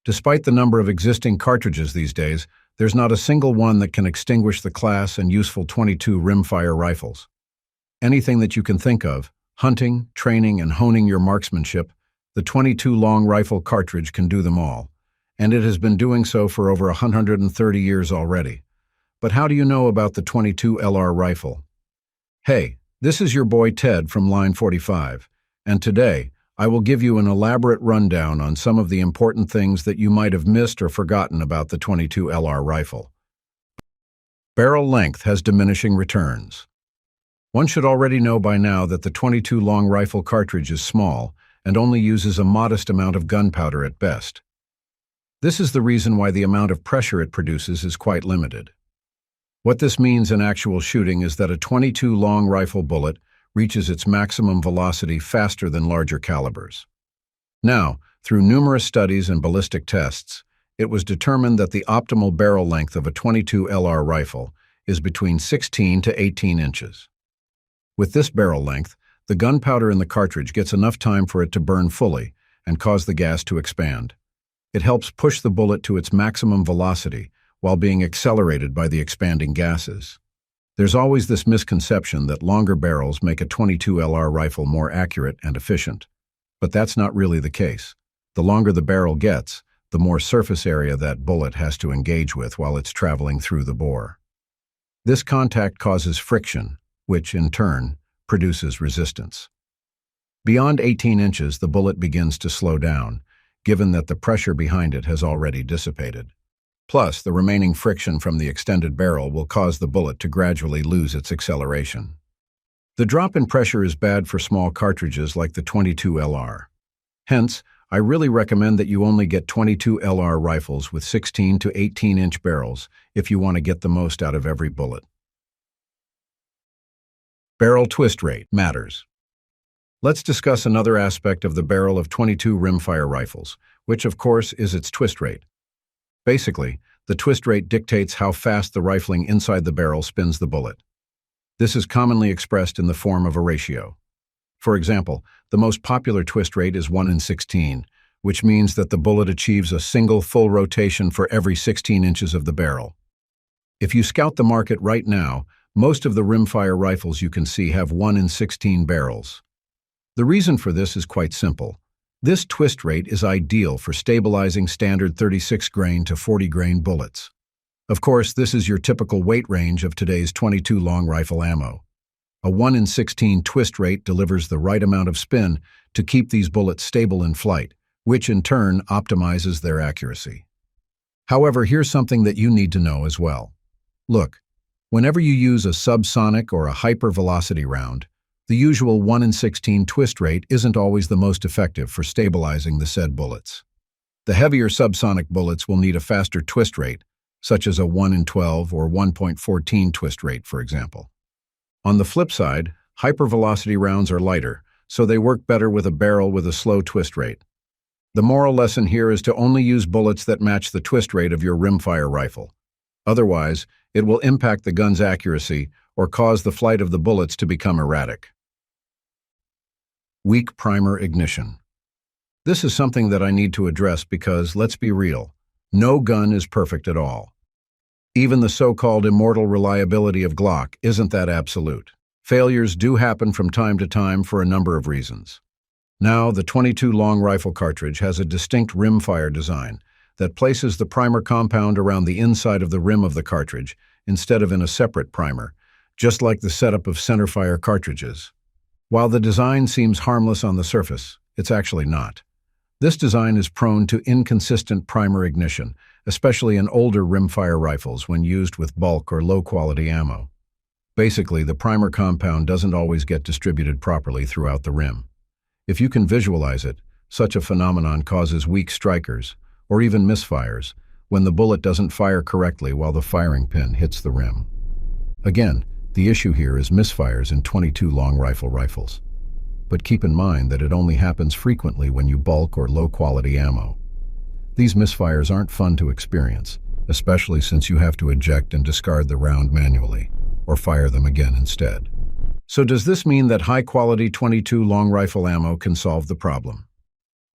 Despite the number of existing cartridges these days, there's not a single one that can extinguish the class and useful .22 rimfire rifles. Anything that you can think of, hunting, training, and honing your marksmanship, the .22 long rifle cartridge can do them all, and it has been doing so for over 130 years already. But how do you know about the .22 LR rifle? Hey, this is your boy Ted from Line 45, and today I will give you an elaborate rundown on some of the important things that you might have missed or forgotten about the .22 LR rifle. Barrel length has diminishing returns. One should already know by now that the .22 long rifle cartridge is small and only uses a modest amount of gunpowder at best. This is the reason why the amount of pressure it produces is quite limited. What this means in actual shooting is that a .22 long rifle bullet reaches its maximum velocity faster than larger calibers. Now, through numerous studies and ballistic tests, it was determined that the optimal barrel length of a .22 LR rifle is between 16 to 18 inches. With this barrel length, the gunpowder in the cartridge gets enough time for it to burn fully and cause the gas to expand. It helps push the bullet to its maximum velocity while being accelerated by the expanding gases. There's always this misconception that longer barrels make a .22 LR rifle more accurate and efficient. But that's not really the case. The longer the barrel gets, the more surface area that bullet has to engage with while it's traveling through the bore. This contact causes friction, which, in turn, produces resistance. Beyond 18 inches, the bullet begins to slow down, given that the pressure behind it has already dissipated. Plus, the remaining friction from the extended barrel will cause the bullet to gradually lose its acceleration. The drop in pressure is bad for small cartridges like the .22 LR. Hence, I really recommend that you only get .22 LR rifles with 16 to 18-inch barrels if you want to get the most out of every bullet. Barrel twist rate matters. Let's discuss another aspect of the barrel of .22 rimfire rifles, which of course is its twist rate. Basically, the twist rate dictates how fast the rifling inside the barrel spins the bullet. This is commonly expressed in the form of a ratio. For example, the most popular twist rate is 1 in 16, which means that the bullet achieves a single full rotation for every 16 inches of the barrel. If you scout the market right now, most of the rimfire rifles you can see have 1 in 16 barrels. The reason for this is quite simple. This twist rate is ideal for stabilizing standard 36-grain to 40-grain bullets. Of course, this is your typical weight range of today's .22 long rifle ammo. A 1 in 16 twist rate delivers the right amount of spin to keep these bullets stable in flight, which in turn optimizes their accuracy. However, here's something that you need to know as well. Look, whenever you use a subsonic or a hypervelocity round, the usual 1 in 16 twist rate isn't always the most effective for stabilizing the said bullets. The heavier subsonic bullets will need a faster twist rate, such as a 1 in 12 or 1.14 twist rate, for example. On the flip side, hypervelocity rounds are lighter, so they work better with a barrel with a slow twist rate. The moral lesson here is to only use bullets that match the twist rate of your rimfire rifle. Otherwise, it will impact the gun's accuracy or cause the flight of the bullets to become erratic. Weak primer ignition. This is something that I need to address because, let's be real, no gun is perfect at all. Even the so-called immortal reliability of Glock isn't that absolute. Failures do happen from time to time for a number of reasons. Now, the .22 long rifle cartridge has a distinct rimfire design that places the primer compound around the inside of the rim of the cartridge instead of in a separate primer, just like the setup of centerfire cartridges. While the design seems harmless on the surface, it's actually not. This design is prone to inconsistent primer ignition, especially in older rimfire rifles when used with bulk or low-quality ammo. Basically, the primer compound doesn't always get distributed properly throughout the rim. If you can visualize it, such a phenomenon causes weak strikers, or even misfires, when the bullet doesn't fire correctly while the firing pin hits the rim. Again, the issue here is misfires in .22 long rifles. But keep in mind that it only happens frequently when you bulk or low-quality ammo. These misfires aren't fun to experience, especially since you have to eject and discard the round manually, or fire them again instead. So does this mean that high-quality .22 long rifle ammo can solve the problem?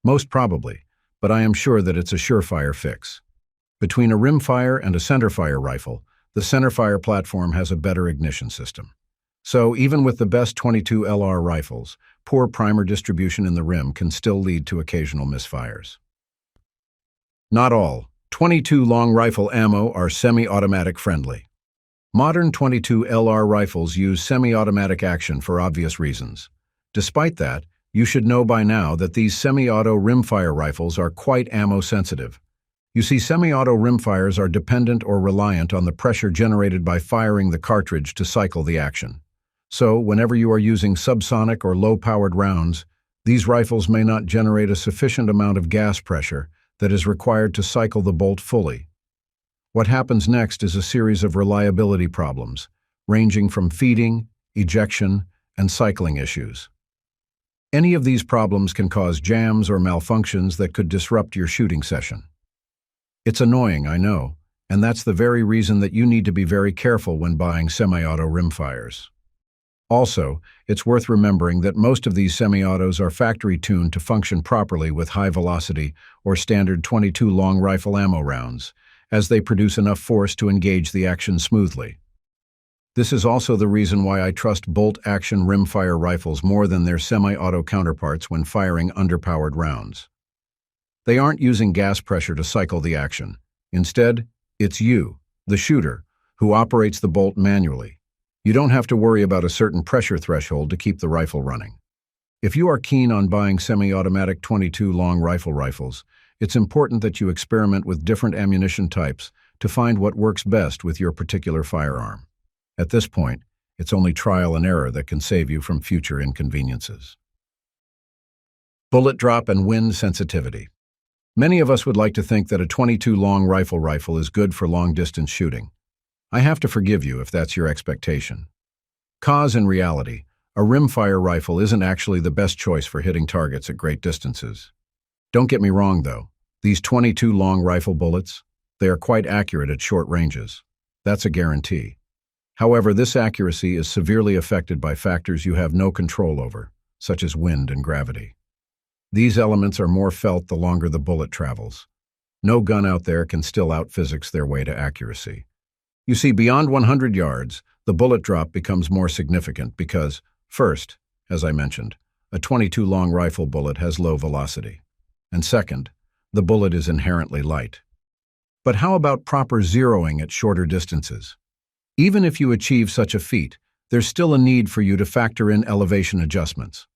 Most probably, but I am sure that it's a surefire fix. Between a rimfire and a centerfire rifle, the centerfire platform has a better ignition system. So, even with the best .22 LR rifles, poor primer distribution in the rim can still lead to occasional misfires. Not all .22 long rifle ammo are semi-automatic friendly. Modern .22 LR rifles use semi-automatic action for obvious reasons. Despite that, you should know by now that these semi-auto rimfire rifles are quite ammo-sensitive. You see, semi-auto rimfires are dependent or reliant on the pressure generated by firing the cartridge to cycle the action. So, whenever you are using subsonic or low-powered rounds, these rifles may not generate a sufficient amount of gas pressure that is required to cycle the bolt fully. What happens next is a series of reliability problems, ranging from feeding, ejection, and cycling issues. Any of these problems can cause jams or malfunctions that could disrupt your shooting session. It's annoying, I know, and that's the very reason that you need to be very careful when buying semi-auto rimfires. Also, it's worth remembering that most of these semi-autos are factory-tuned to function properly with high-velocity or standard .22 long rifle ammo rounds, as they produce enough force to engage the action smoothly. This is also the reason why I trust bolt-action rimfire rifles more than their semi-auto counterparts when firing underpowered rounds. They aren't using gas pressure to cycle the action. Instead, it's you, the shooter, who operates the bolt manually. You don't have to worry about a certain pressure threshold to keep the rifle running. If you are keen on buying semi-automatic .22 long rifles, it's important that you experiment with different ammunition types to find what works best with your particular firearm. At this point, it's only trial and error that can save you from future inconveniences. Bullet drop and wind sensitivity. Many of us would like to think that a .22 long rifle is good for long-distance shooting. I have to forgive you if that's your expectation. 'Cause in reality, a rimfire rifle isn't actually the best choice for hitting targets at great distances. Don't get me wrong, though. These .22 long rifle bullets, they are quite accurate at short ranges. That's a guarantee. However, this accuracy is severely affected by factors you have no control over, such as wind and gravity. These elements are more felt the longer the bullet travels. No gun out there can still out-physics their way to accuracy. You see, beyond 100 yards, the bullet drop becomes more significant because, first, as I mentioned, a .22 long rifle bullet has low velocity. And second, the bullet is inherently light. But how about proper zeroing at shorter distances? Even if you achieve such a feat, there's still a need for you to factor in elevation adjustments.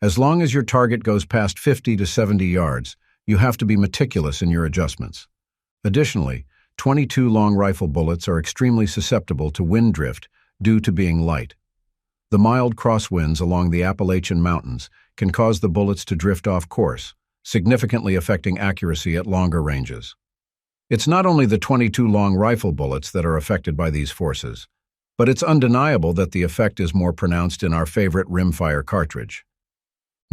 As long as your target goes past 50 to 70 yards, you have to be meticulous in your adjustments. Additionally, .22 long rifle bullets are extremely susceptible to wind drift due to being light. The mild crosswinds along the Appalachian Mountains can cause the bullets to drift off course, significantly affecting accuracy at longer ranges. It's not only the .22 long rifle bullets that are affected by these forces, but it's undeniable that the effect is more pronounced in our favorite rimfire cartridge.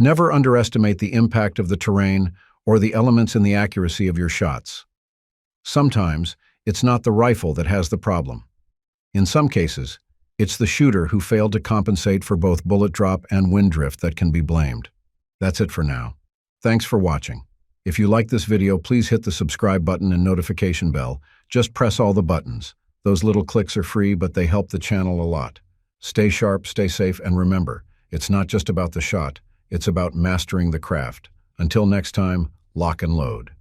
Never underestimate the impact of the terrain or the elements in the accuracy of your shots. Sometimes, it's not the rifle that has the problem. In some cases, it's the shooter who failed to compensate for both bullet drop and wind drift that can be blamed. That's it for now. Thanks for watching. If you like this video, please hit the subscribe button and notification bell. Just press all the buttons. Those little clicks are free, but they help the channel a lot. Stay sharp, stay safe, and remember, it's not just about the shot, it's about mastering the craft. Until next time, lock and load.